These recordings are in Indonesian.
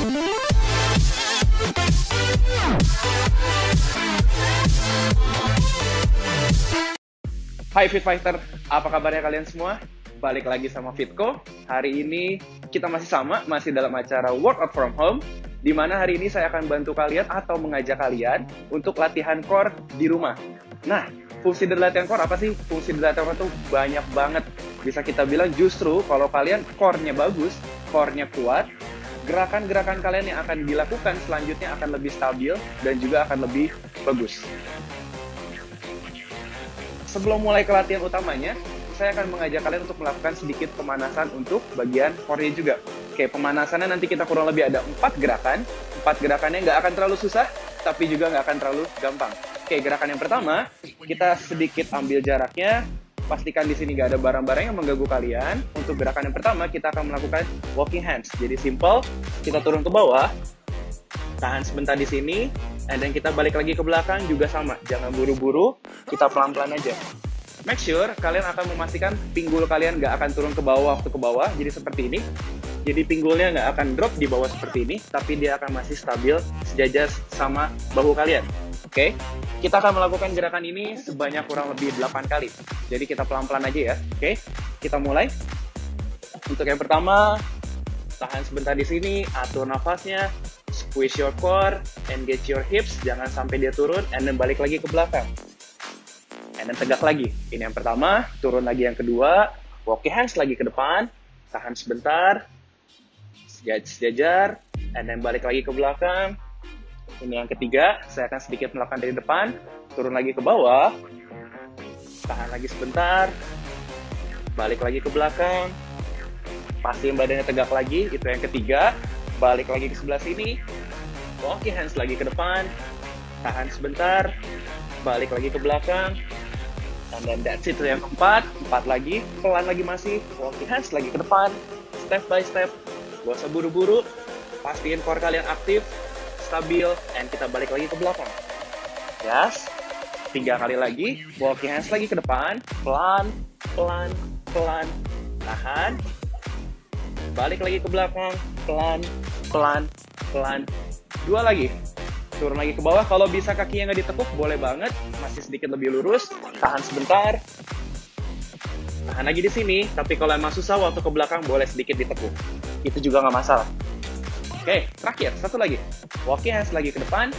Hai Fit Fighter, apa kabarnya kalian semua? Balik lagi sama Fitco. Hari ini kita masih dalam acara Workout from Home, di mana hari ini saya akan bantu kalian atau mengajak kalian untuk latihan core di rumah. Nah, fungsi dari latihan core apa sih? Fungsi dari latihan core itu banyak banget. Bisa kita bilang justru kalau kalian core-nya bagus, core-nya kuat, gerakan-gerakan kalian yang akan dilakukan selanjutnya akan lebih stabil dan juga akan lebih bagus. Sebelum mulai ke latihan utamanya, saya akan mengajak kalian untuk melakukan sedikit pemanasan untuk bagian core-nya juga. Oke, pemanasannya nanti kita kurang lebih ada 4 gerakan. 4 gerakannya nggak akan terlalu susah, tapi juga nggak akan terlalu gampang. Oke, gerakan yang pertama, kita sedikit ambil jaraknya. Pastikan di sini nggak ada barang-barang yang mengganggu kalian. Untuk gerakan yang pertama, kita akan melakukan walking hands. Jadi simple, kita turun ke bawah, tahan sebentar di sini, and then kita balik lagi ke belakang juga sama. Jangan buru-buru, kita pelan-pelan aja. Make sure kalian akan memastikan pinggul kalian nggak akan turun ke bawah waktu ke bawah, jadi seperti ini. Jadi pinggulnya nggak akan drop di bawah seperti ini, tapi dia akan masih stabil sejajar sama bahu kalian. Oke, kita akan melakukan gerakan ini sebanyak kurang lebih 8 kali. Jadi kita pelan-pelan aja ya. Oke, kita mulai. Untuk yang pertama, tahan sebentar di sini, atur nafasnya, squeeze your core, engage your hips, jangan sampai dia turun, and then balik lagi ke belakang. And then tegak lagi. Ini yang pertama, turun lagi yang kedua, walking hands lagi ke depan, tahan sebentar, sejajar, and then balik lagi ke belakang. Ini yang ketiga, saya akan sedikit melakukan dari depan, turun lagi ke bawah, tahan lagi sebentar, balik lagi ke belakang, pastiin badannya tegak lagi, itu yang ketiga, balik lagi ke sebelah sini, walking hands lagi ke depan, tahan sebentar, balik lagi ke belakang, and then that's it. Itu yang keempat, 4 lagi, pelan lagi masih, walking hands lagi ke depan, step by step, gak usah buru-buru, pastiin core kalian aktif, stabil, and kita balik lagi ke belakang. Yes, 3 kali lagi, walking hands lagi ke depan, pelan, pelan, pelan, tahan, balik lagi ke belakang, pelan, pelan, pelan, 2 lagi, turun lagi ke bawah. Kalau bisa kakinya nggak ditekuk, boleh banget, masih sedikit lebih lurus, tahan sebentar, tahan lagi di sini, tapi kalau emang susah waktu ke belakang, boleh sedikit ditekuk, itu juga nggak masalah. Oke, terakhir, satu lagi, walking hands lagi ke depan,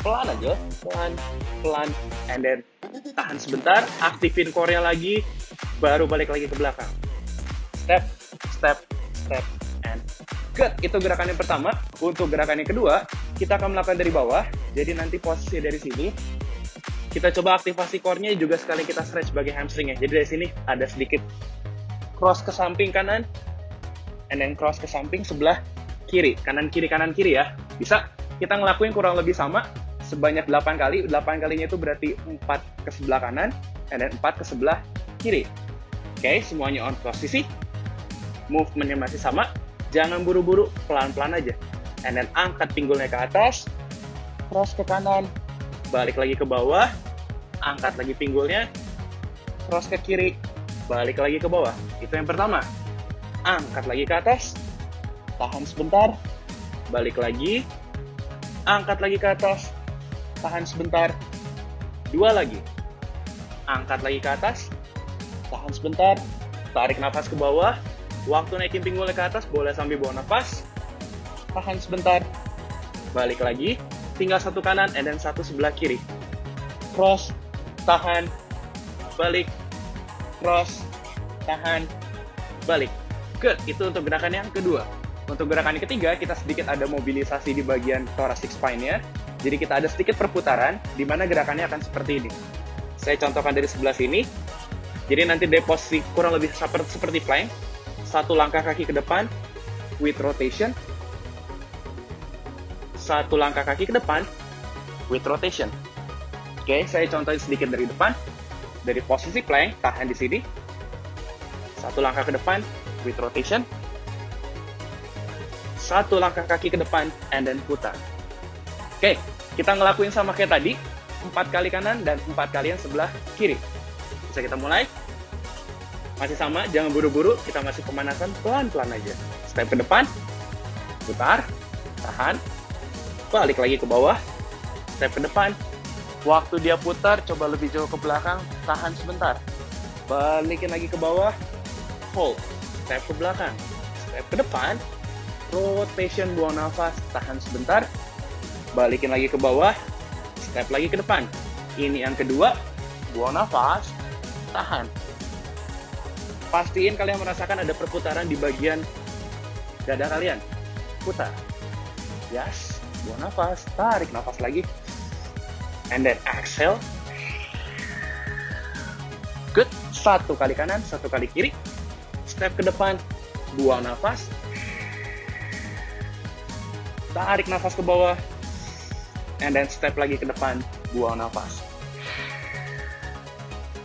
pelan aja, pelan, pelan, and then tahan sebentar, aktifin core-nya lagi, baru balik lagi ke belakang. Step, step, step, and good. Itu gerakan yang pertama. Untuk gerakan yang kedua, kita akan melakukan dari bawah. Jadi nanti posisi dari sini, kita coba aktivasi core-nya juga sekali kita stretch bagai hamstring ya. Jadi dari sini ada sedikit cross ke samping kanan, and then cross ke samping sebelah kiri. Kanan kiri ya. Bisa kita ngelakuin kurang lebih sama sebanyak 8 kali. 8 kalinya itu berarti 4 ke sebelah kanan, and then 4 ke sebelah kiri. Oke, semuanya on posisi. Movementnya masih sama. Jangan buru-buru, pelan-pelan aja. And then angkat pinggulnya ke atas, cross ke kanan, balik lagi ke bawah, angkat lagi pinggulnya, cross ke kiri, balik lagi ke bawah. Itu yang pertama. Angkat lagi ke atas, tahan sebentar, balik lagi, angkat lagi ke atas, tahan sebentar, 2 lagi. Angkat lagi ke atas, tahan sebentar, tarik nafas ke bawah. Waktu naikin pinggulnya ke atas, boleh sambil bawa nafas, tahan sebentar, balik lagi, tinggal satu kanan, and then satu sebelah kiri. Cross, tahan, balik, cross, tahan, balik. Good, itu untuk gerakan yang kedua. Untuk gerakan yang ketiga, kita sedikit ada mobilisasi di bagian thoracic spine-nya. Jadi kita ada sedikit perputaran, di mana gerakannya akan seperti ini. Saya contohkan dari sebelah sini. Jadi nanti dari posisi kurang lebih seperti plank. 1 langkah kaki ke depan, with rotation. 1 langkah kaki ke depan, with rotation. Oke, saya contohin sedikit dari depan. Dari posisi plank, tahan di sini. 1 langkah ke depan, with rotation. 1 langkah kaki ke depan, and then putar. Oke, kita ngelakuin sama kayak tadi. 4 kali kanan dan 4 kali yang sebelah kiri. Bisa kita mulai. Masih sama, jangan buru-buru, kita masih pemanasan pelan-pelan aja. Step ke depan, putar, tahan, balik lagi ke bawah, step ke depan. Waktu dia putar, coba lebih jauh ke belakang, tahan sebentar. Balikin lagi ke bawah, hold, step ke belakang, step ke depan, rotation, buang nafas, tahan sebentar, balikin lagi ke bawah, step lagi ke depan. Ini yang kedua, buang nafas, tahan. Pastiin kalian merasakan ada perputaran di bagian dada kalian. Putar. Yes, buang nafas, tarik nafas lagi. And then exhale. Good. 1 kali kanan, 1 kali kiri. Step ke depan, buang nafas. Tarik nafas ke bawah. And then step lagi ke depan, buang nafas.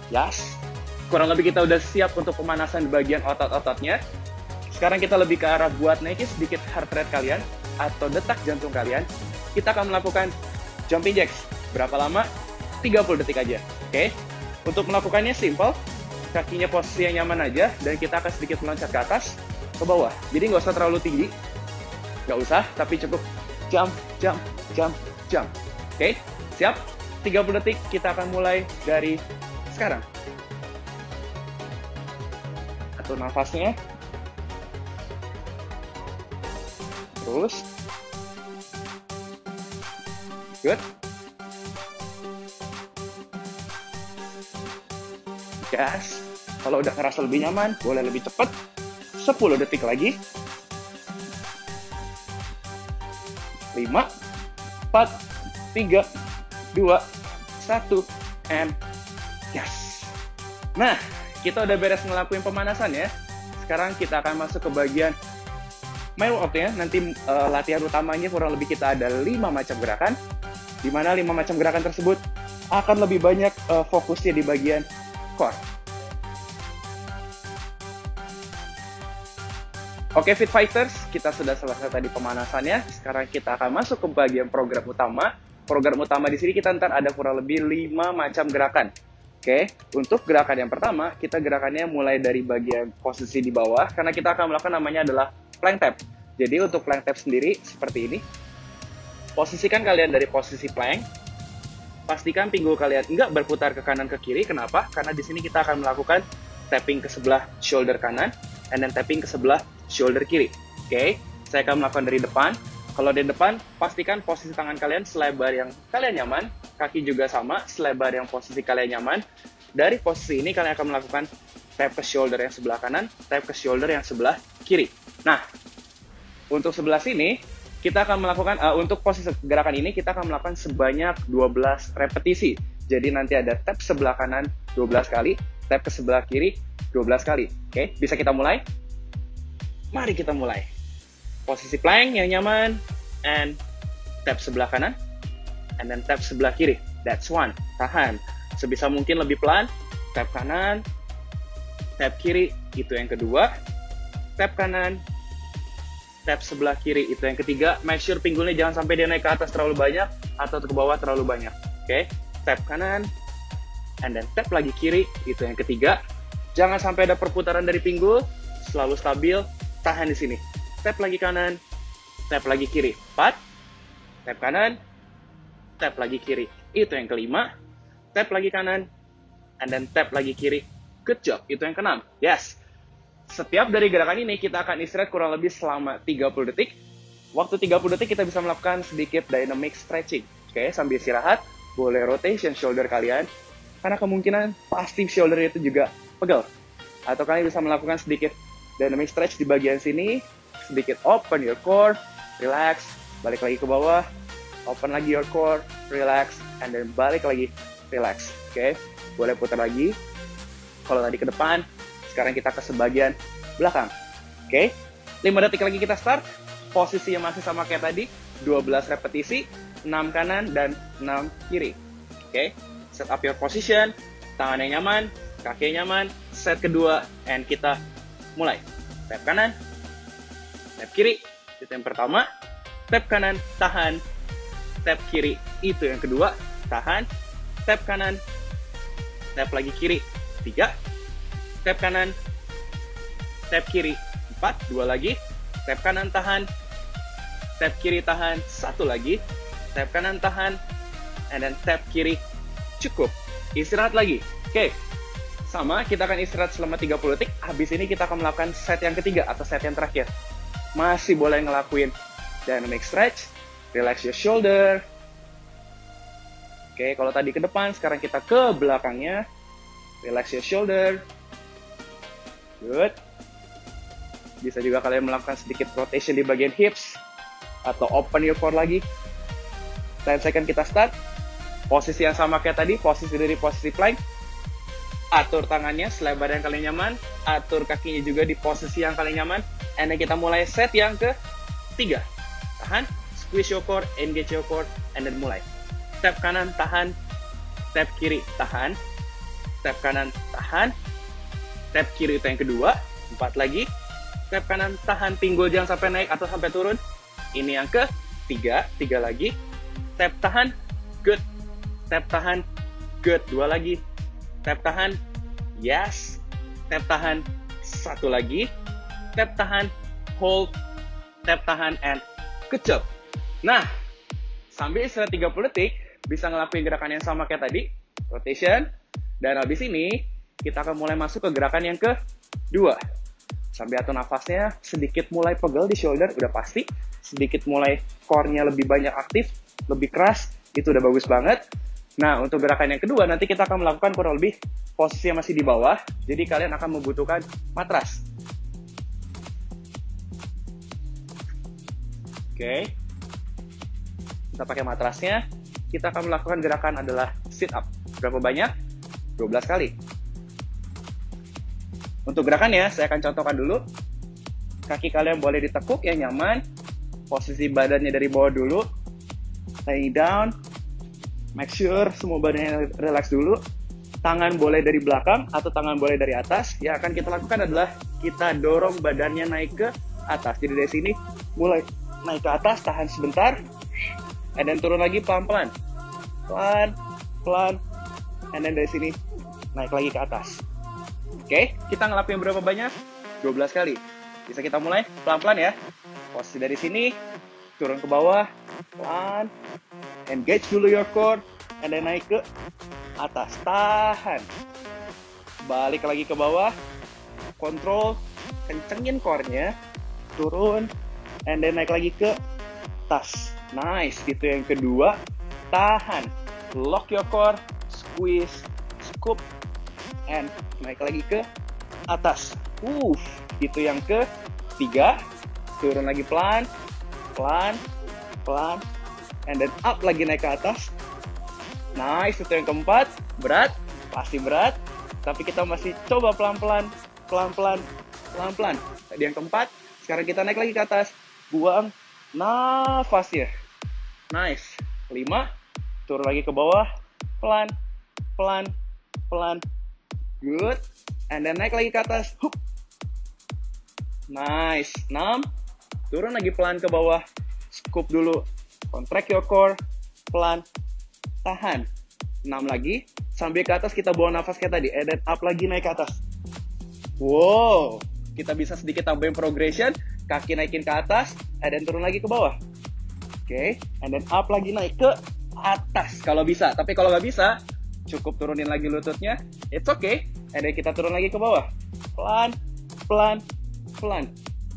Yes. Kurang lebih kita udah siap untuk pemanasan di bagian otot-ototnya. Sekarang kita lebih ke arah buat naikin sedikit heart rate kalian atau detak jantung kalian. Kita akan melakukan jumping jacks. Berapa lama? 30 detik aja. Oke? Untuk melakukannya simple. Kakinya posisi yang nyaman aja dan kita akan sedikit meloncat ke atas, ke bawah. Jadi nggak usah terlalu tinggi. Nggak usah, tapi cukup jump, jump, jump, jump. Oke? Siap? 30 detik kita akan mulai dari sekarang. Atur nafasnya. Terus. Good. Gas. Kalau udah ngerasa lebih nyaman, boleh lebih cepat. 10 detik lagi. 5, 4, 3, 2, 1, and yes. Nah, kita udah beres ngelakuin pemanasan ya. Sekarang kita akan masuk ke bagian main workout-nya. Nanti latihan utamanya kurang lebih kita ada 5 macam gerakan. Di mana 5 macam gerakan tersebut akan lebih banyak fokusnya di bagian core. Oke, Fit Fighters, kita sudah selesai tadi pemanasannya. Sekarang kita akan masuk ke bagian program utama. Program utama di sini kita ntar ada kurang lebih 5 macam gerakan. Oke, untuk gerakan yang pertama, kita gerakannya mulai dari bagian posisi di bawah, karena kita akan melakukan namanya adalah plank tap. Jadi untuk plank tap sendiri, seperti ini. Posisikan kalian dari posisi plank. Pastikan pinggul kalian nggak berputar ke kanan ke kiri. Kenapa? Karena di sini kita akan melakukan tapping ke sebelah shoulder kanan, and then tapping ke sebelah shoulder kiri. Oke, saya akan melakukan dari depan. Kalau di depan, pastikan posisi tangan kalian selebar yang kalian nyaman. Kaki juga sama, selebar yang posisi kalian nyaman. Dari posisi ini, kalian akan melakukan tap ke shoulder yang sebelah kanan, tap ke shoulder yang sebelah kiri. Nah, untuk sebelah sini, kita akan melakukan, untuk posisi gerakan ini, kita akan melakukan sebanyak 12 repetisi. Jadi nanti ada tap sebelah kanan 12 kali, tap ke sebelah kiri 12 kali. Oke, bisa kita mulai? Mari kita mulai. Posisi plank yang nyaman, and tap sebelah kanan, and then tap sebelah kiri. That's one. Tahan. Sebisa mungkin lebih pelan. Tap kanan, tap kiri, itu yang kedua. Tap kanan, tap sebelah kiri, itu yang ketiga. Make sure pinggulnya jangan sampai dia naik ke atas terlalu banyak, atau ke bawah terlalu banyak. Oke, tap kanan, and then tap lagi kiri, itu yang ketiga. Jangan sampai ada perputaran dari pinggul, selalu stabil, tahan di sini. Tap lagi kanan, tap lagi kiri. 4, tap kanan, tap lagi kiri. Itu yang kelima. Tap lagi kanan, and then tap lagi kiri. Good job. Itu yang keenam. Yes. Setiap dari gerakan ini kita akan istirahat kurang lebih selama 30 detik. Waktu 30 detik kita bisa melakukan sedikit dynamic stretching. Oke, sambil istirahat, boleh rotation shoulder kalian. Karena kemungkinan pasti shoulder itu juga pegel. Atau kalian bisa melakukan sedikit dynamic stretch di bagian sini. Sedikit open your core, relax, balik lagi ke bawah, open lagi your core, relax, and then balik lagi, relax. Oke, boleh putar lagi. Kalau tadi ke depan, sekarang kita ke sebagian belakang. Oke, 5 detik lagi kita start. Posisinya masih sama kayak tadi, 12 repetisi, 6 kanan dan 6 kiri. Oke, set up your position, tangan yang nyaman, kaki yang nyaman, set kedua, and kita mulai. Tap kanan, tap kiri, itu yang pertama. Tap kanan, tahan. Tap kiri, itu yang kedua, tahan. Tap kanan, tap lagi kiri, 3. Tap kanan, tap kiri, 4. 2 lagi. Tap kanan, tahan. tap kiri tahan, satu lagi, tap kanan tahan, and then tap kiri, cukup. Istirahat lagi. Oke, sama, kita akan istirahat selama 30 detik, habis ini kita akan melakukan set yang ketiga atau set yang terakhir. Masih boleh ngelakuin dynamic stretch, relax your shoulder. Oke, kalau tadi ke depan, sekarang kita ke belakangnya, relax your shoulder. Good. Bisa juga kalian melakukan sedikit rotation di bagian hips, atau open your core lagi. 10 second kita start. Posisi yang sama kayak tadi, posisi dari posisi plank. Atur tangannya selebar yang kalian nyaman. Atur kakinya juga di posisi yang kalian nyaman. And then kita mulai set yang ketiga. Tahan, squeeze your core, engage your core, and then mulai. Tap kanan, tahan. Tap kiri, tahan. Tap kanan, tahan. Tap kiri itu yang kedua. 4 lagi. Tap kanan, tahan, pinggul jangan sampai naik atau sampai turun. Ini yang ketiga, 3 lagi. Tap tahan, good. Tap tahan, good. 2 lagi. Tap tahan, yes. Tap tahan, 1 lagi. Tap tahan, hold. Tap tahan, and good job. Nah, sambil istirahat 30 detik, bisa ngelakuin gerakan yang sama kayak tadi, rotation. Dan habis ini, kita akan mulai masuk ke gerakan yang kedua. Sambil atur nafasnya, sedikit mulai pegel di shoulder, udah pasti. Sedikit mulai core-nya lebih banyak aktif, lebih keras, itu udah bagus banget. Nah, untuk gerakan yang kedua, nanti kita akan melakukan kurang lebih posisi yang masih di bawah, jadi kalian akan membutuhkan matras. Oke. Kita pakai matrasnya, kita akan melakukan gerakan adalah sit up. Berapa banyak? 12 kali. Untuk gerakannya, saya akan contohkan dulu. Kaki kalian boleh ditekuk yang nyaman. Posisi badannya dari bawah dulu. Laying down. Make sure semua badannya relax dulu. Tangan boleh dari belakang atau tangan boleh dari atas. Yang akan kita lakukan adalah kita dorong badannya naik ke atas. Jadi dari sini mulai naik ke atas, tahan sebentar. And then turun lagi pelan-pelan. Pelan, pelan. And then dari sini naik lagi ke atas. Oke, kita ngelakuin berapa banyak? 12 kali. Bisa kita mulai pelan-pelan ya. Posisi dari sini, turun ke bawah, pelan. Engage dulu your core, and then naik ke atas. Tahan. Balik lagi ke bawah. Kontrol, kencengin core-nya. Turun, and then naik lagi ke atas. Nice, itu yang kedua. Tahan. Lock your core, squeeze, scoop, and naik lagi ke atas. Itu yang ketiga. Turun lagi pelan, pelan, pelan, and then up lagi naik ke atas. Nice, itu yang keempat. Berat, pasti berat. Tapi kita masih coba pelan-pelan, pelan-pelan, pelan-pelan. Tadi yang keempat, sekarang kita naik lagi ke atas. Buang nafasnya. Nice. 5, turun lagi ke bawah, pelan, pelan, pelan. Good. And then naik lagi ke atas. Hup. Nice. 6. Turun lagi pelan ke bawah. Scoop dulu. Contract your core. Pelan. Tahan. 6 lagi. Sambil ke atas kita bawa nafas kayak tadi. And then up lagi naik ke atas. Wow. Kita bisa sedikit tambahin progression. Kaki naikin ke atas. And then turun lagi ke bawah. Oke. And then up lagi naik ke atas. Kalau bisa. Tapi kalau nggak bisa, cukup turunin lagi lututnya. It's okay. And then kita turun lagi ke bawah. Pelan. Pelan. Pelan.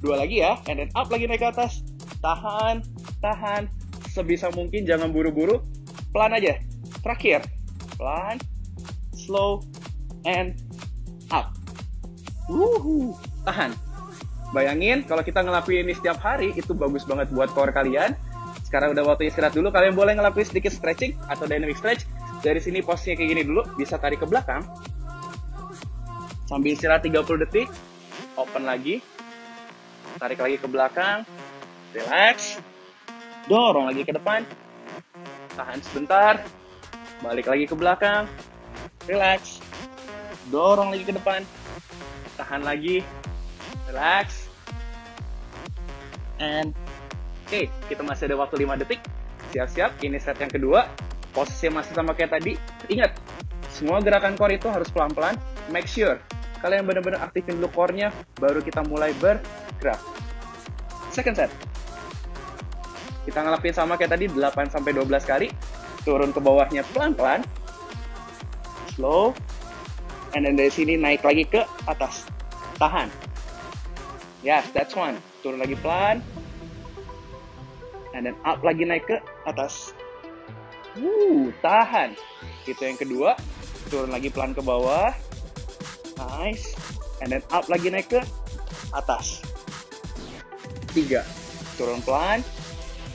2 lagi ya, and then up lagi naik ke atas. Tahan, tahan. Sebisa mungkin jangan buru-buru. Pelan aja. Terakhir. Pelan, slow, and up. Tahan. Bayangin, kalau kita ngelakuin ini setiap hari, itu bagus banget buat core kalian. Sekarang udah waktu istirahat dulu. Kalian boleh ngelakuin sedikit stretching atau dynamic stretch. Dari sini posisinya kayak gini dulu. Bisa tarik ke belakang. Sambil istirahat 30 detik. Open lagi. Tarik lagi ke belakang, relax, dorong lagi ke depan, tahan sebentar, balik lagi ke belakang, relax, dorong lagi ke depan, tahan lagi, relax, and oke, kita masih ada waktu 5 detik, siap-siap, ini set yang kedua, posisinya masih sama kayak tadi. Ingat, semua gerakan core itu harus pelan-pelan, make sure kalian benar-benar aktifin dulu core-nya, baru kita mulai bergerak. Second set. Kita ngelakuin sama kayak tadi 8-12 kali. Turun ke bawahnya pelan-pelan. Slow. And then dari sini naik lagi ke atas. Tahan. Yes, that's one. Turun lagi pelan. And then up lagi naik ke atas. Tahan. Itu yang kedua. Turun lagi pelan ke bawah. Nice. And then up lagi naik ke atas. 3. Turun pelan.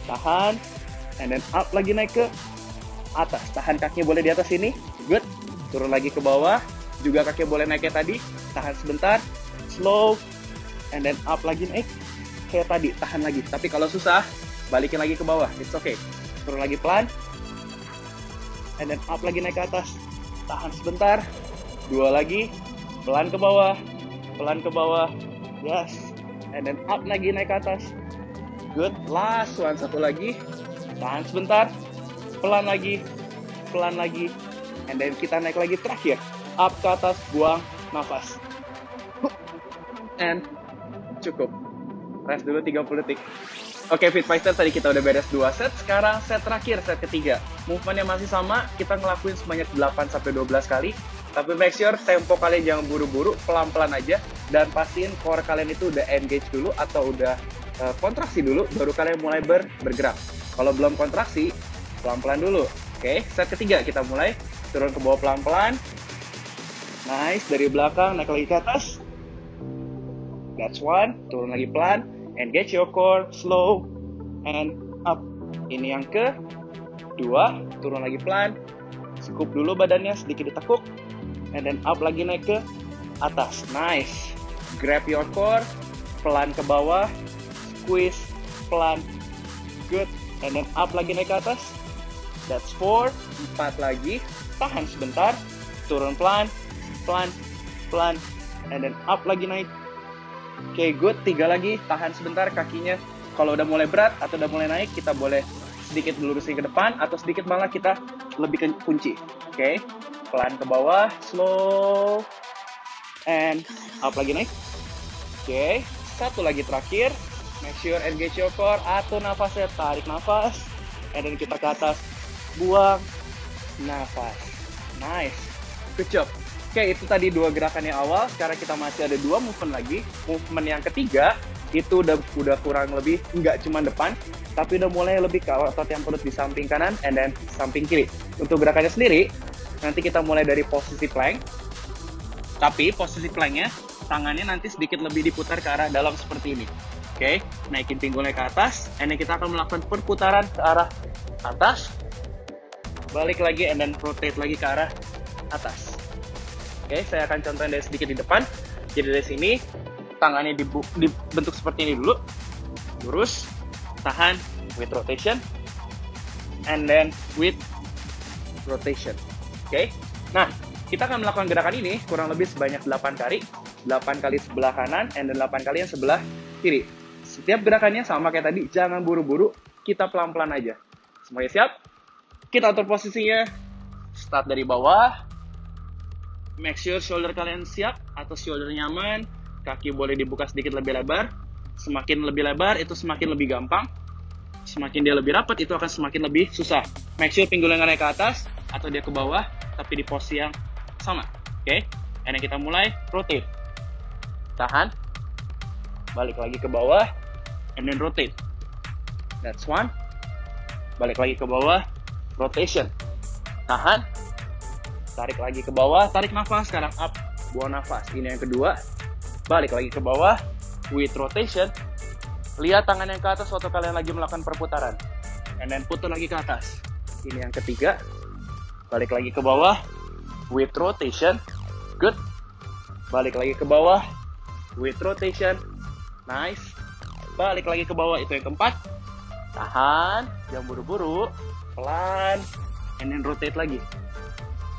Tahan. And then up lagi naik ke atas. Tahan kakinya boleh di atas sini. Good. Turun lagi ke bawah. Juga kakinya boleh naik kayak tadi. Tahan sebentar. Slow. And then up lagi naik. Kayak tadi. Tahan lagi. Tapi kalau susah, balikin lagi ke bawah. It's okay. Turun lagi pelan. And then up lagi naik ke atas. Tahan sebentar. 2 lagi. Pelan ke bawah. Pelan ke bawah. Yes. And then up lagi naik ke atas. Good. Last one. 1 lagi. Tahan sebentar. Pelan lagi. Pelan lagi. And then kita naik lagi terakhir. Up ke atas. Buang nafas. And cukup. Rest dulu 30 detik. Oke, Fit Fighter, tadi kita udah beres 2 set. Sekarang set terakhir, set ketiga. Movementnya masih sama. Kita ngelakuin sebanyak 8-12 kali. Tapi make sure tempo kalian jangan buru-buru. Pelan-pelan aja. Dan pastiin core kalian itu udah engage dulu. Atau udah kontraksi dulu. Baru kalian mulai bergerak. Kalau belum kontraksi, pelan-pelan dulu. Oke, set ketiga kita mulai. Turun ke bawah pelan-pelan. Nice, dari belakang naik lagi ke atas. That's one. Turun lagi pelan. Engage your core, slow, and up. Ini yang kedua. Turun lagi pelan. Scoop dulu badannya, sedikit ditekuk. And then up lagi naik ke atas. Nice. Grab your core. Pelan ke bawah. Squeeze. Pelan. Good. And then up lagi naik ke atas. That's 4. 4 lagi. Tahan sebentar. Turun pelan. Pelan. Pelan. And then up lagi naik. Oke, good. 3 lagi. Tahan sebentar kakinya. Kalau udah mulai berat atau udah mulai naik, kita boleh sedikit melurusin ke depan atau sedikit malah kita lebih ke kunci. Oke. Pelan ke bawah. Slow. And up lagi naik. Oke. 1 lagi terakhir. Make sure engage your core. Atur nafasnya. Tarik nafas. And then kita ke atas. Buang nafas. Nice. Good job. Oke, itu tadi 2 gerakan yang awal. Sekarang kita masih ada 2 movement lagi. Movement yang ketiga itu udah kurang lebih nggak cuma depan, tapi udah mulai lebih ke otot yang perut di samping kanan and then samping kiri. Untuk gerakannya sendiri, nanti kita mulai dari posisi plank. Tapi posisi planknya, tangannya nanti sedikit lebih diputar ke arah dalam seperti ini. Oke, naikin pinggulnya ke atas, and then kita akan melakukan perputaran ke arah atas, balik lagi, and then rotate lagi ke arah atas. Oke, saya akan contohin dari sedikit di depan. Jadi dari sini, tangannya dibentuk seperti ini dulu. Lurus, tahan, with rotation. And then with rotation. Oke, nah, kita akan melakukan gerakan ini kurang lebih sebanyak 8 kali. 8 kali sebelah kanan, and then 8 kali yang sebelah kiri. Setiap gerakannya sama kayak tadi, jangan buru-buru. Kita pelan-pelan aja. Semuanya siap? Kita atur posisinya. Start dari bawah. Make sure shoulder kalian siap atau shoulder nyaman. Kaki boleh dibuka sedikit lebih lebar. Semakin lebih lebar itu semakin lebih gampang. Semakin dia lebih rapat itu akan semakin lebih susah. Make sure pinggulnya nggak naik ke atas atau dia ke bawah, tapi di posisi yang sama. Oke? And then kita mulai rotate. Tahan. Balik lagi ke bawah. And then rotate. That's one. Balik lagi ke bawah. Rotation. Tahan. Tarik lagi ke bawah, tarik nafas, sekarang up, buang nafas. Ini yang kedua. Balik lagi ke bawah, with rotation. Lihat tangan yang ke atas waktu kalian lagi melakukan perputaran. And then putar lagi ke atas. Ini yang ketiga. Balik lagi ke bawah, with rotation. Good. Balik lagi ke bawah, with rotation. Nice. Balik lagi ke bawah, itu yang keempat. Tahan, jangan buru-buru. Pelan. And then rotate lagi.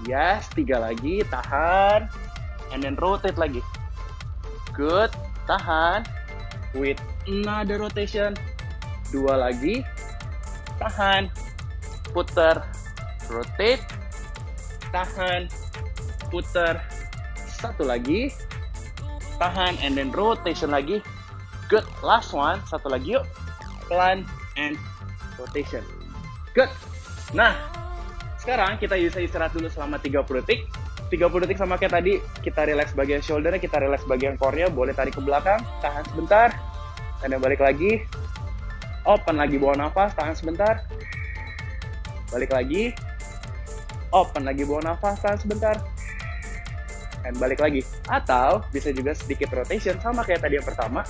Yes, 3 lagi, tahan, and then rotate lagi. Good, tahan, with another rotation. 2 lagi, tahan, putar, rotate, tahan, putar. 1 lagi, tahan, and then rotation lagi. Good, last one, 1 lagi yuk. Pelan, and rotation. Good. Nah, sekarang kita bisa istirahat dulu selama 30 detik. 30 detik sama kayak tadi, kita relax bagian shoulder-nya, kita relax bagian core-nya, boleh tarik ke belakang, tahan sebentar, dan balik lagi, open lagi, bawa nafas, tahan sebentar, balik lagi, open lagi, bawa nafas, tahan sebentar, dan balik lagi. Atau bisa juga sedikit rotation sama kayak tadi yang pertama.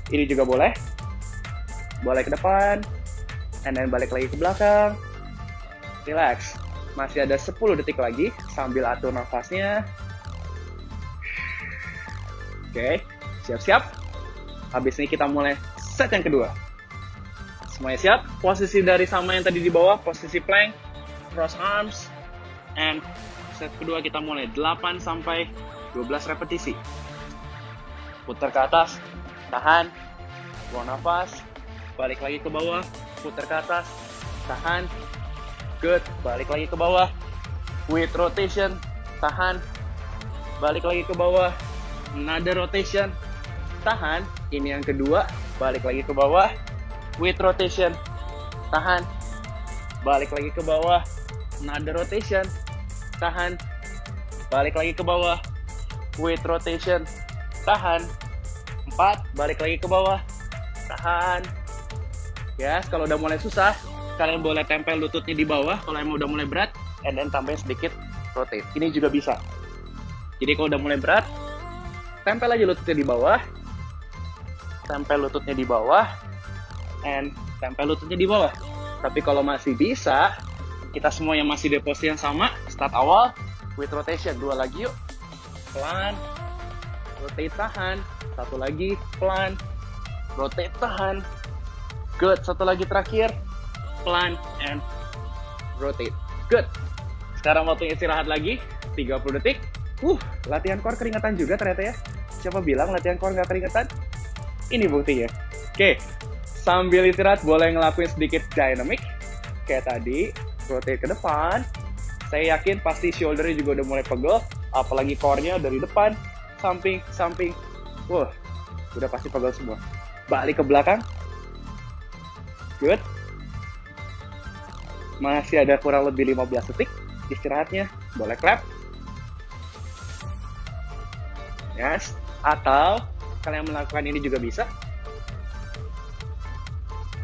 Ini juga boleh ke depan, and then balik lagi ke belakang, relax. Masih ada 10 detik lagi sambil atur nafasnya. Oke, siap-siap. Habis ini kita mulai set yang kedua. Semuanya siap? Posisi dari sama yang tadi di bawah, posisi plank, cross arms, and set kedua kita mulai 8 sampai 12 repetisi. Putar ke atas, tahan, bawa nafas, balik lagi ke bawah, putar ke atas, tahan, good, balik lagi ke bawah, with rotation, tahan, balik lagi ke bawah, another rotation, tahan, ini yang kedua, balik lagi ke bawah, with rotation, tahan, balik lagi ke bawah, another rotation, tahan, balik lagi ke bawah, with rotation, tahan, 4, balik lagi ke bawah, tahan. Yes, kalau udah mulai susah, kalian boleh tempel lututnya di bawah. Kalau emang udah mulai berat, and then tambahin sedikit rotate. Ini juga bisa. Jadi kalau udah mulai berat, tempel aja lututnya di bawah, tempel lututnya di bawah, and tempel lututnya di bawah. Tapi kalau masih bisa, kita semua yang masih di posisi yang sama, start awal with rotation. 2 lagi yuk, pelan, rotate, tahan, 1 lagi, pelan, rotate, tahan, good, 1 lagi terakhir, pelan, and rotate. Good. Sekarang waktunya istirahat lagi, 30 detik. Latihan core keringetan juga ternyata ya. Siapa bilang latihan core nggak keringetan? Ini buktinya. Oke, sambil istirahat boleh ngelakuin sedikit dynamic. Kayak tadi, rotate ke depan. Saya yakin pasti shoulder-nya juga udah mulai pegel. Apalagi core-nya dari depan, samping, samping. Udah pasti pegel semua. Balik ke belakang. Good. Masih ada kurang lebih 15 detik istirahatnya, boleh clap. Yes, atau kalian melakukan ini juga bisa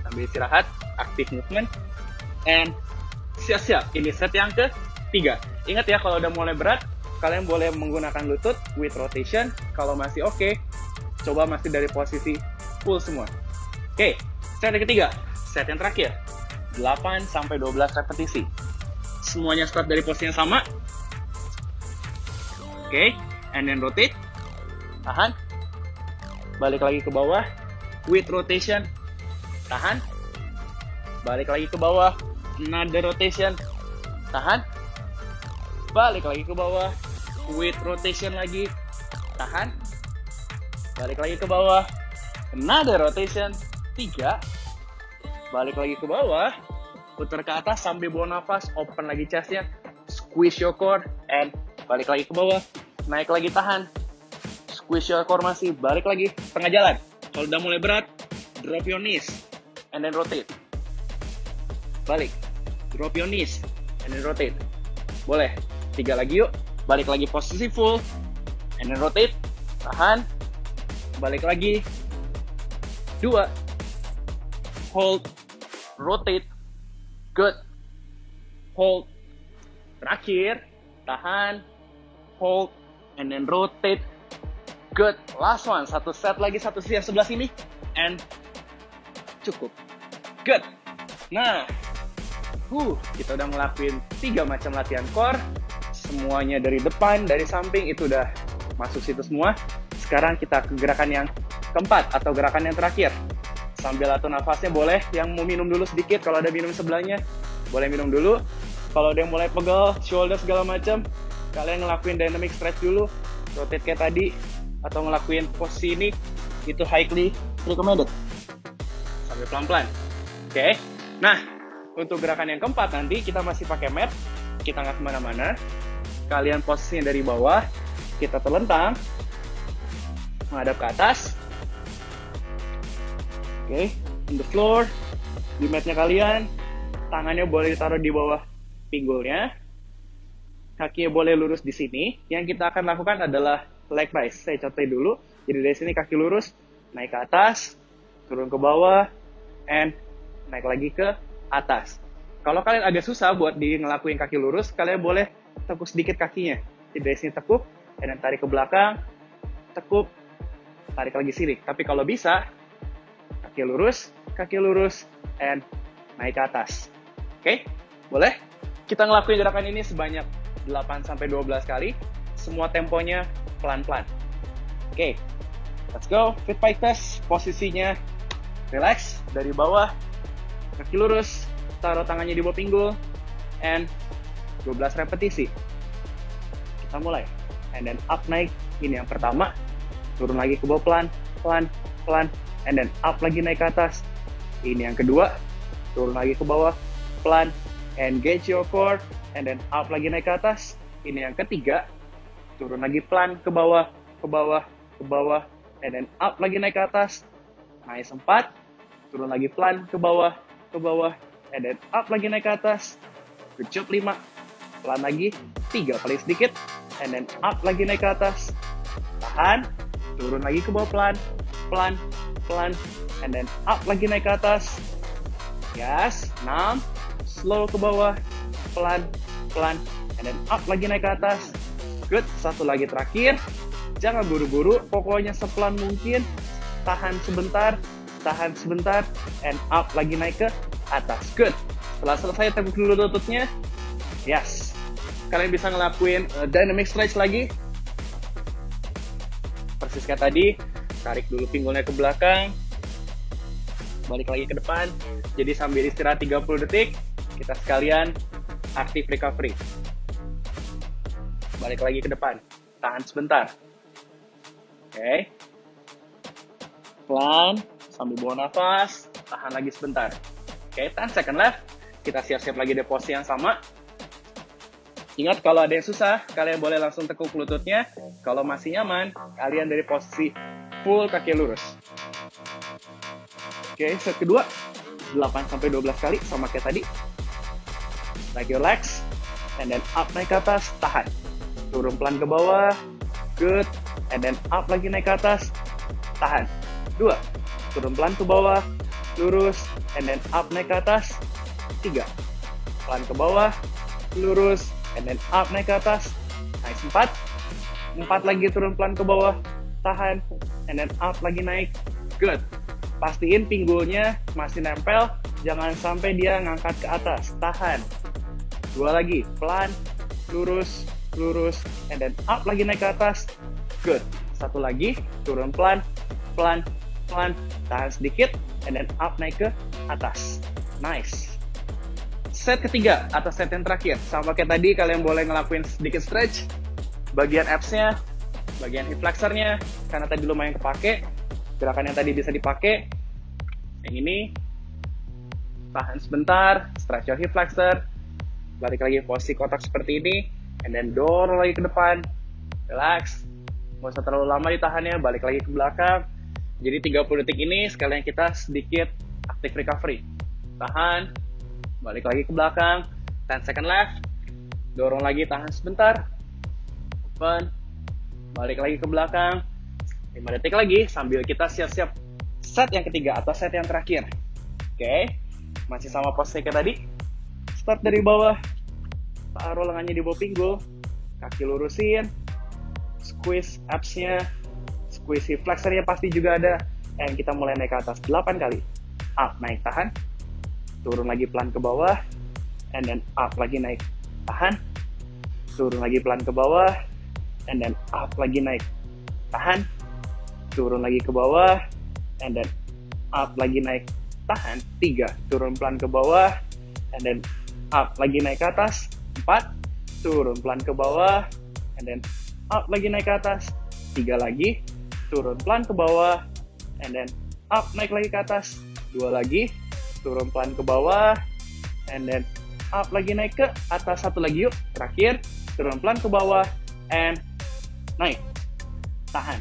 sambil istirahat, active movement, and siap-siap. Ini set yang ke-3. Ingat ya, kalau udah mulai berat, kalian boleh menggunakan lutut with rotation. Kalau masih oke, coba masih dari posisi full semua. Oke, set yang ke-3, set yang terakhir. 8 sampai 12 repetisi. Semuanya start dari posisi yang sama. Oke, and then rotate. Tahan. Balik lagi ke bawah with rotation. Tahan. Balik lagi ke bawah, another rotation. Tahan. Balik lagi ke bawah with rotation lagi. Tahan. Balik lagi ke bawah, another rotation. 3. Balik lagi ke bawah, putar ke atas sambil bawa nafas, open lagi chestnya, squeeze your core, and balik lagi ke bawah, naik lagi, tahan, squeeze your core masih, balik lagi, tengah jalan. Kalau udah mulai berat, drop your knees, and then rotate. Balik, drop your knees, and then rotate. Boleh, 3 lagi yuk, balik lagi posisi full, and then rotate, tahan, balik lagi, 2, hold, rotate, good, hold, terakhir, tahan, hold, and then rotate, good, last one, 1 set lagi, 1 set yang sebelah sini, and cukup, good. Nah, kita udah ngelakuin 3 macam latihan core, semuanya dari depan, dari samping, itu udah masuk situ semua. Sekarang kita ke gerakan yang keempat, atau gerakan yang terakhir. Sambil atur nafasnya boleh, yang mau minum dulu sedikit, kalau ada minum sebelahnya, boleh minum dulu. Kalau ada yang mulai pegel, shoulder segala macam, kalian ngelakuin dynamic stretch dulu, rotate kayak tadi, atau ngelakuin posisi ini, itu highly recommended. Sambil pelan-pelan. Oke. Nah, untuk gerakan yang keempat nanti, kita masih pakai mat, kita nggak kemana-mana. Kalian posisinya dari bawah, kita terlentang, menghadap ke atas. Oke, on the floor, di matnya kalian, tangannya boleh ditaruh di bawah pinggulnya, kakinya boleh lurus di sini. Yang kita akan lakukan adalah leg raise. Saya contohin dulu. Jadi dari sini kaki lurus, naik ke atas, turun ke bawah, and naik lagi ke atas. Kalau kalian agak susah buat ngelakuin kaki lurus, kalian boleh tekuk sedikit kakinya. Jadi dari sini tekuk, dan tarik ke belakang, tekuk, tarik lagi sini. Tapi kalau bisa, kaki lurus, and naik ke atas. Oke? Boleh? Kita ngelakuin gerakan ini sebanyak 8-12 kali. Semua temponya pelan-pelan. Oke, let's go. Fit bike test. Posisinya relax dari bawah, kaki lurus, taruh tangannya di bawah pinggul, and 12 repetisi. Kita mulai. And then up naik. Ini yang pertama. Turun lagi ke bawah pelan, and then up lagi naik ke atas. Ini yang kedua. Turun lagi ke bawah pelan, engage your core, and then up lagi naik ke atas. Ini yang ketiga. Turun lagi pelan ke bawah, and then up lagi naik ke atas. Nice, 4. Turun lagi pelan ke bawah, and then up lagi naik ke atas. Good job, 5. Pelan lagi, 3 paling sedikit, and then up lagi naik ke atas. Tahan, turun lagi ke bawah pelan, and then up lagi naik ke atas. Yes, 6. Slow ke bawah, pelan, and then up lagi naik ke atas. Good, 1 lagi terakhir. Jangan buru-buru, pokoknya sepelan mungkin. Tahan sebentar, and up lagi naik ke atas. Good. Setelah selesai, tekuk dulu lututnya. Yes. Kalian bisa ngelakuin dynamic stretch lagi. Persis kayak tadi, tarik dulu pinggulnya ke belakang, balik lagi ke depan. Jadi sambil istirahat 30 detik, kita sekalian active recovery. Balik lagi ke depan, tahan sebentar. Oke. Pelan, sambil bawa nafas, tahan lagi sebentar. Oke, 10 second left. Kita siap-siap lagi di posisi yang sama. Ingat, kalau ada yang susah, kalian boleh langsung tekuk lututnya. Kalau masih nyaman, kalian dari posisi full kaki lurus. Oke, set kedua. 8-12 kali, sama kayak tadi. Like your legs, and then up naik ke atas, tahan. Turun pelan ke bawah, good, and then up lagi naik ke atas, tahan. 2, turun pelan ke bawah, lurus, and then up naik ke atas. 3, pelan ke bawah, lurus, and then up naik ke atas. Nice, 4 lagi turun pelan ke bawah, tahan, and then up lagi naik, good. Pastiin pinggulnya masih nempel, jangan sampai dia ngangkat ke atas, tahan. 2 lagi, pelan, lurus, and then up lagi naik ke atas, good. 1 lagi, turun pelan, tahan sedikit, and then up naik ke atas. Nice. Set ketiga, atau set yang terakhir. Sama kayak tadi, kalian boleh ngelakuin sedikit stretch. Bagian abs-nya, bagian hip flexor-nya, karena tadi lumayan kepake. Gerakan yang tadi bisa dipakai. Yang ini, tahan sebentar, stretch your hip flexor, balik lagi posisi kotak seperti ini, and then dorong lagi ke depan, relax, nggak usah terlalu lama ditahannya, balik lagi ke belakang. Jadi 30 detik ini sekalian kita sedikit active recovery. Tahan, balik lagi ke belakang, 10 second left, dorong lagi, tahan sebentar, open, balik lagi ke belakang, 5 detik lagi sambil kita siap-siap set yang ketiga atau set yang terakhir. Oke, masih sama posisi kayak tadi. Start dari bawah, taruh lengannya di bawah pinggul, kaki lurusin, squeeze abs-nya, squeeze hip flexor-nya pasti juga ada, and kita mulai naik ke atas 8 kali. Up, naik, tahan, turun lagi pelan ke bawah, and then up lagi naik, tahan, turun lagi pelan ke bawah, and then up lagi naik, tahan, turun lagi ke bawah, and then up lagi naik, tahan. 3, turun pelan ke bawah, and then up lagi naik ke atas. 4, turun pelan ke bawah, and then up lagi naik ke atas. 3 lagi, turun pelan ke bawah, and then up naik lagi ke atas. 2 lagi, turun pelan ke bawah, and then up lagi naik ke atas. 1 lagi yuk, terakhir, turun pelan ke bawah, and naik, tahan,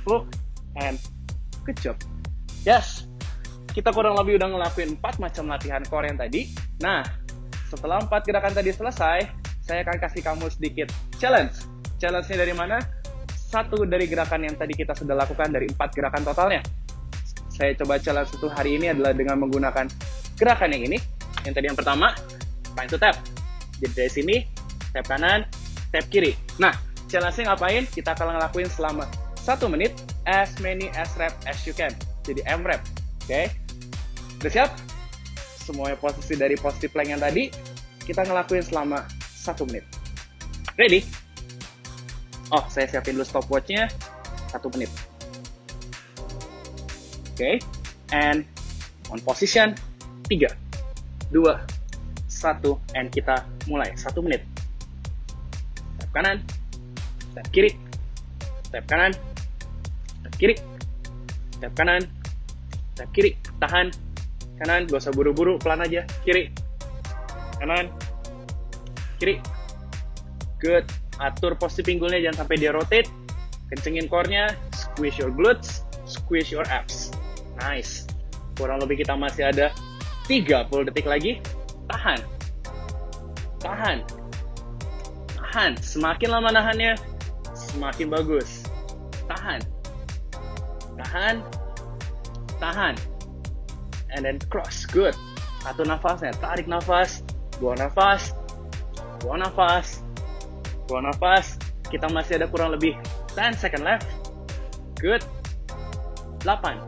hook, and good job. Yes, kita kurang lebih udah ngelakuin 4 macam latihan core yang tadi. Nah, setelah 4 gerakan tadi selesai, saya akan kasih kamu sedikit challenge. Challenge-nya dari mana? Satu dari gerakan yang tadi kita sudah lakukan dari 4 gerakan totalnya. Saya coba challenge itu hari ini adalah dengan menggunakan gerakan yang ini. Yang tadi yang pertama, spine to tap. Jadi dari sini, tap kanan, tap kiri. Nah, challenge-nya ngapain? Kita akan ngelakuin selama 1 menit, as many as rep as you can. Jadi M-rep. Oke? Udah siap? Semuanya posisi dari posisi plank yang tadi, kita ngelakuin selama 1 menit. Ready? Oh, saya siapin dulu stopwatch-nya 1 menit. Oke, and on position 3, 2, 1, and kita mulai 1 menit. Tap kanan, tap kiri, tap kanan, tap kiri, tap kanan, tap kiri, tahan, kanan, gak usah buru-buru, pelan aja, kiri, kanan, kiri, good, atur posisi pinggulnya jangan sampai dia rotate, kencengin core-nya, squeeze your glutes, squeeze your abs, nice, kurang lebih kita masih ada 30 detik lagi, tahan, tahan, tahan, semakin lama nahannya, semakin bagus, tahan, tahan, tahan, and then cross, good. Atur nafasnya, tarik nafas, buang nafas, buang nafas, buang nafas. Kita masih ada kurang lebih 10 second left. Good. 8,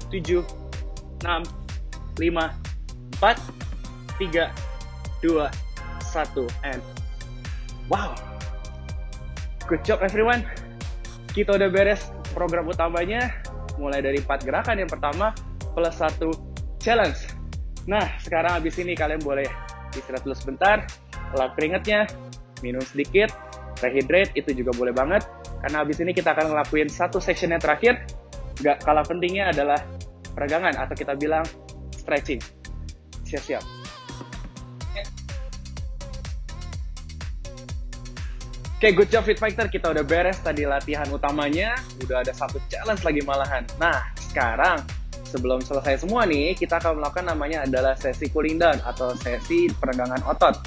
7, 6, 5, 4, 3, 2, 1, and wow. Good job everyone. Kita udah beres program utamanya, mulai dari 4 gerakan yang pertama, plus 1 challenge. Nah, sekarang habis ini kalian boleh istirahat dulu sebentar, lap keringetnya, minum sedikit, rehydrate, itu juga boleh banget. Karena habis ini kita akan ngelakuin 1 section yang terakhir. Gak kalah pentingnya adalah peregangan, atau kita bilang stretching. Siap-siap. Oke, good job Fit Fighter. Kita udah beres tadi latihan utamanya. Udah ada 1 challenge lagi malahan. Nah, sekarang sebelum selesai semua nih, kita akan melakukan namanya adalah sesi cooling down atau sesi peregangan otot.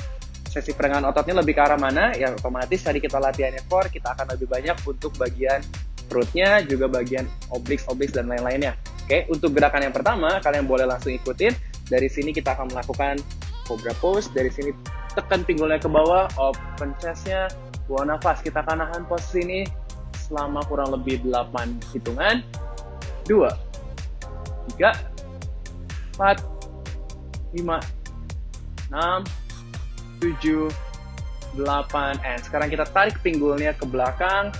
Sesi peregangan ototnya lebih ke arah mana? Ya otomatis tadi kita latihannya core, kita akan lebih banyak untuk bagian perutnya, juga bagian obliques dan lain-lainnya. Oke, untuk gerakan yang pertama, kalian boleh langsung ikutin. Dari sini kita akan melakukan cobra pose. Dari sini tekan pinggulnya ke bawah, open chest-nya, buang nafas. Kita akan nahan posisi ini selama kurang lebih 8 hitungan. 2, 3, 4, 5, 6, 7, 8, and sekarang kita tarik pinggulnya ke belakang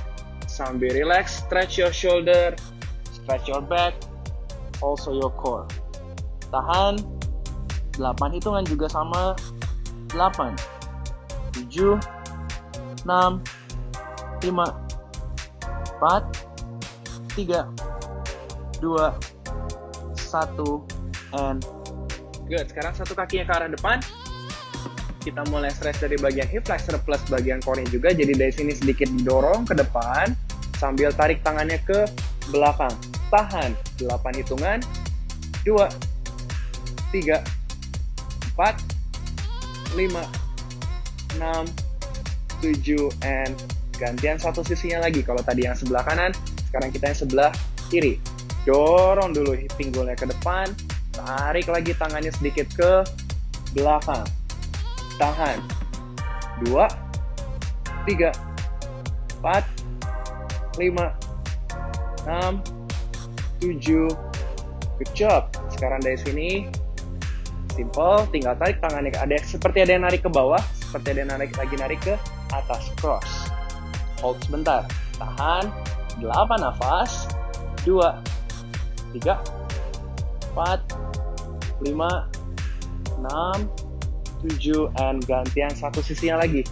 sambil relax, stretch your shoulder, stretch your back, also your core. Tahan, 8 hitungan juga sama, 8, 7, 6, 5, 4, 3, 2, 1, and good. Sekarang satu kakinya ke arah depan. Kita mulai stretch dari bagian hip flexor plus bagian core-nya juga. Jadi dari sini sedikit didorong ke depan sambil tarik tangannya ke belakang. Tahan 8 hitungan. 2, 3, 4, 5, 6, 7, and gantian satu sisinya lagi. Kalau tadi yang sebelah kanan, sekarang kita yang sebelah kiri. Dorong dulu pinggulnya ke depan, tarik lagi tangannya sedikit ke belakang, tahan, 2, 3, 4, 5, 6, 7, good job. Sekarang dari sini, simple, tinggal tarik tangannya, seperti ada yang narik ke bawah, seperti ada yang lagi narik ke atas, cross, hold sebentar, tahan, 8 nafas, 2, 3, 4, 5, 6, 7, and gantian satu sisinya lagi.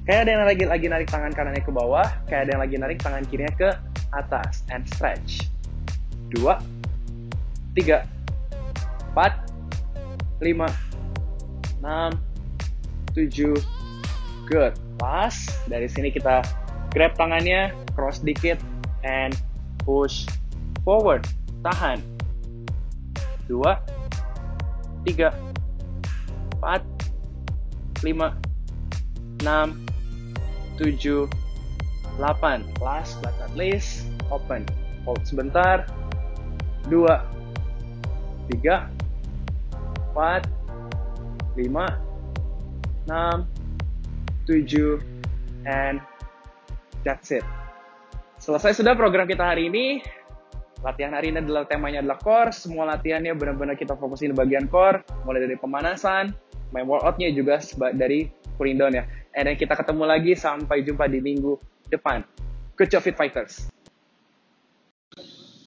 Kayak ada yang lagi narik tangan kanannya ke bawah, kayak ada yang lagi narik tangan kirinya ke atas, and stretch. 2, 3, 4, 5, 6, 7, good. Pas, dari sini kita grab tangannya, cross dikit, and push forward. Tahan. 2, 3, 4, 5, 6, 7, 8. Last but not least, open. Hold sebentar. 2, 3, 4, 5, 6, 7, and that's it. Selesai sudah program kita hari ini. Latihan hari ini adalah temanya adalah core. Semua latihannya benar-benar kita fokusin di bagian core. Mulai dari pemanasan, main workout-nya juga dari cooling down ya. And then kita ketemu lagi, sampai jumpa di minggu depan. Good job Fit Fighters!